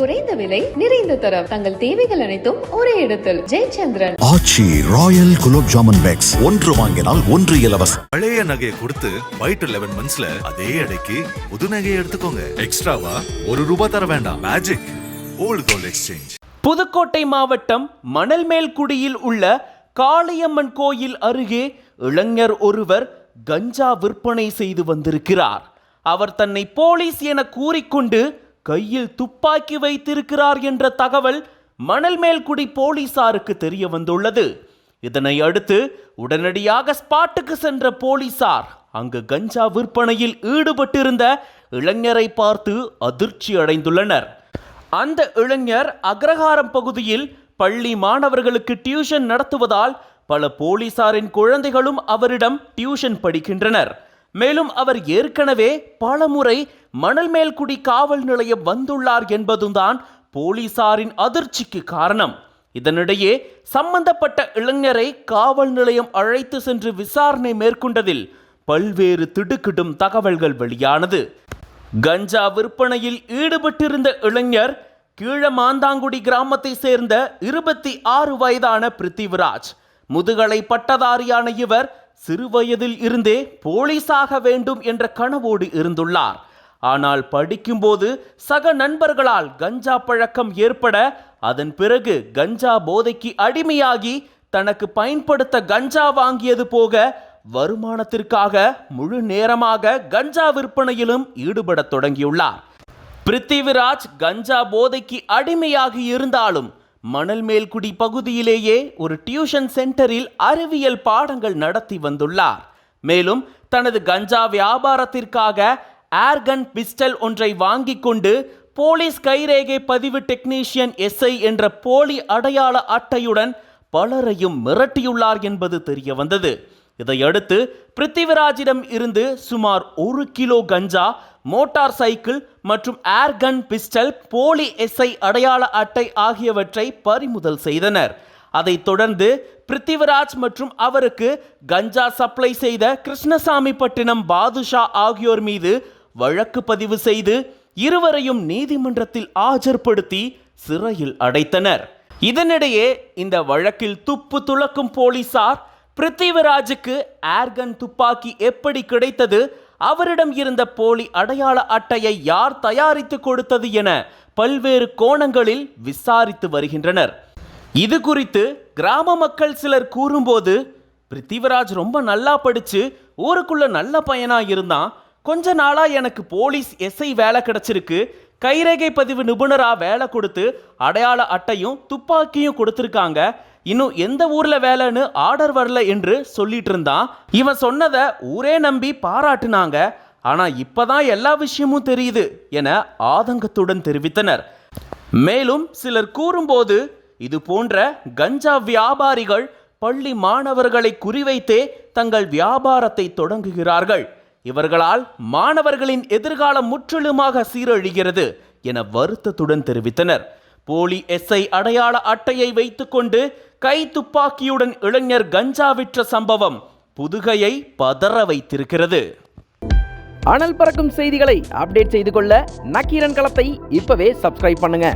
குறைந்த விலை நிறைந்த தரம் தங்கள் தேவைகள் அனைத்தும் ஒரே இடத்தில் ஜெயச்சந்திரன். ஆச்சி ராயல் குலோப் ஜாமுன் பேக்ஸ் ஒன்று வாங்கினால் ஒன்று இலவசம். பழைய நகையை கொடுத்து பை டு 11 monthsல அதே அடைக்கு புது நகையை எடுத்துக்கோங்க. எக்ஸ்ட்ராவா ₹1 தர வேண்டாம். Magic old gold exchange. Pudukkottai மாவட்டம் மணல்மேல்குடியில் உள்ள காளியம்மன் கோயில் அருகே இளைஞர் ஒருவர் கஞ்சா விற்பனை செய்து வந்திருக்கிறார். அவர் தன்னை போலீஸ் என கூறிக்கொண்டு கையில் துப்பாக்கி வைத்திருக்கிறார் என்ற தகவல் மணல்மேல்குடி போலீசாருக்கு தெரிய வந்துள்ளது. இதனை அடுத்து உடனடியாக ஸ்பாட்டுக்கு சென்ற போலீசார் அங்கு கஞ்சா விற்பனையில் ஈடுபட்டிருந்த இளைஞரை பார்த்து அதிர்ச்சி அடைந்துள்ளனர். அந்த இளைஞர் அக்ரஹாரம் பகுதியில் பள்ளி மாணவர்களுக்கு டியூஷன் நடத்துவதால் பல போலீசாரின் குழந்தைகளும் அவரிடம் டியூஷன் படிக்கின்றனர். மேலும் அவர் ஏற்கனவே பலமுறை மணல்மேல்குடி காவல் நிலையம் வந்துள்ளார் என்பதுதான் போலீசாரின் அதிர்ச்சிக்கு காரணம். இதனிடையே சம்பந்தப்பட்ட இளைஞரை காவல் நிலையம் அழைத்து சென்று விசாரணை மேற்கொண்டதில் பல்வேறு திடுக்கிடும் தகவல்கள் வெளியானது. கஞ்சா விற்பனையில் ஈடுபட்டிருந்த இளைஞர் கீழமாந்தாங்குடி கிராமத்தை சேர்ந்த 26 வயதான பிருத்திவிராஜ். முதுகலை பட்டதாரியான இவர் சிறுவயதில் இருந்தே போலீஸாக வேண்டும் என்ற கனவோடு இருந்துள்ளார். ஆனால் படிக்கும்போது சக நண்பர்களால் கஞ்சா பழக்கம் ஏற்பட அதன் பிறகு கஞ்சா போதைக்கு அடிமையாகி தனக்கு பயன்படுத்த கஞ்சா வாங்கியது போக வருமானத்திற்காக முழு நேரமாக கஞ்சா விற்பனையிலும் ஈடுபட தொடங்கியுள்ளார். பிருத்திவிராஜ் கஞ்சா போதைக்கு அடிமையாகி இருந்தாலும் மணல்மேல்குடி பகுதியிலேயே ஒரு டியூஷன் சென்டரில் அறிவியல் பாடங்கள் நடத்தி வந்துள்ளார். மேலும் தனது கஞ்சா வியாபாரத்திற்காக ஏர்கன் பிஸ்டல் ஒன்றை வாங்கி கொண்டு போலீஸ் கைரேகை பதிவு டெக்னீஷியன் SI என்ற போலி அடையாள அட்டையுடன் பலரையும் மிரட்டியுள்ளார் என்பது தெரிய வந்தது. இதையடுத்து பிருத்திவிராஜிடம் இருந்து சுமார் 1 கிலோ கஞ்சா, மோட்டார் சைக்கிள் மற்றும் ஏர்கன் பிஸ்டல், போலி SI அடையாள அட்டை ஆகியவற்றை பறிமுதல் செய்தனர். அதைத் தொடர்ந்து பிருத்திவிராஜ் மற்றும் அவருக்கு கஞ்சா சப்ளை செய்த கிருஷ்ணசாமிப்பட்டினம் பாதுஷா ஆகியோர் மீது வழக்கு பதிவு செய்து இருவரையும் நீதிமன்றத்தில் ஆஜர்படுத்தி சிறையில் அடைத்தனர். இதனிடையே இந்த வழக்கில் துப்பு துளக்கும் போலீசார் பிருத்திவிராஜுக்கு ஏர்கன் துப்பாக்கி எப்படி கிடைத்தது, அவரிடம் இருந்த போலி அடையாள அட்டையை யார் தயாரித்து கொடுத்தது என பல்வேறு கோணங்களில் விசாரித்து வருகின்றனர். இது குறித்து கிராம மக்கள் சிலர் கூறும்போது, பிருத்திவிராஜ் ரொம்ப நல்லா படிச்சு ஊருக்குள்ள நல்ல பையனா இருந்தான். கொஞ்ச நாளா எனக்கு போலீஸ் SI வேலை கிடைச்சிருக்கு. கைரேகை பதிவு நிபுணரா வேலை கொடுத்து அடையாள அட்டையும் துப்பாக்கியும் கொடுத்துருக்காங்க. இன்னும் எந்த ஊர்ல வேலைன்னு ஆர்டர் வரல என்று சொல்லிட்டு இருந்தான். இவன் சொன்னதை ஊரே நம்பி பாராட்டுனாங்க. ஆனா இப்பதான் எல்லா விஷயமும் தெரியுது என ஆதங்கத்துடன் தெரிவித்தனர். மேலும் சிலர் கூறும்போது, இது போன்ற கஞ்சா வியாபாரிகள் பள்ளி மாணவர்களை குறிவைத்தே தங்கள் வியாபாரத்தை தொடங்குகிறார்கள். இவர்களால் மாணவர்களின் எதிர்காலம் முற்றிலுமாக சீரழிகிறது என வருத்தத்துடன் தெரிவித்தனர். போலி SI அடையாள அட்டையை வைத்துக்கொண்டு கை துப்பாக்கியுடன் இளைஞர் கஞ்சா விற்ற சம்பவம் புதுகையை பதற வைத்திருக்கிறது. அனல் பறக்கும் செய்திகளை அப்டேட் செய்து கொள்ள நக்கீரன் களத்தை இப்பவே சப்ஸ்கிரைப் பண்ணுங்க.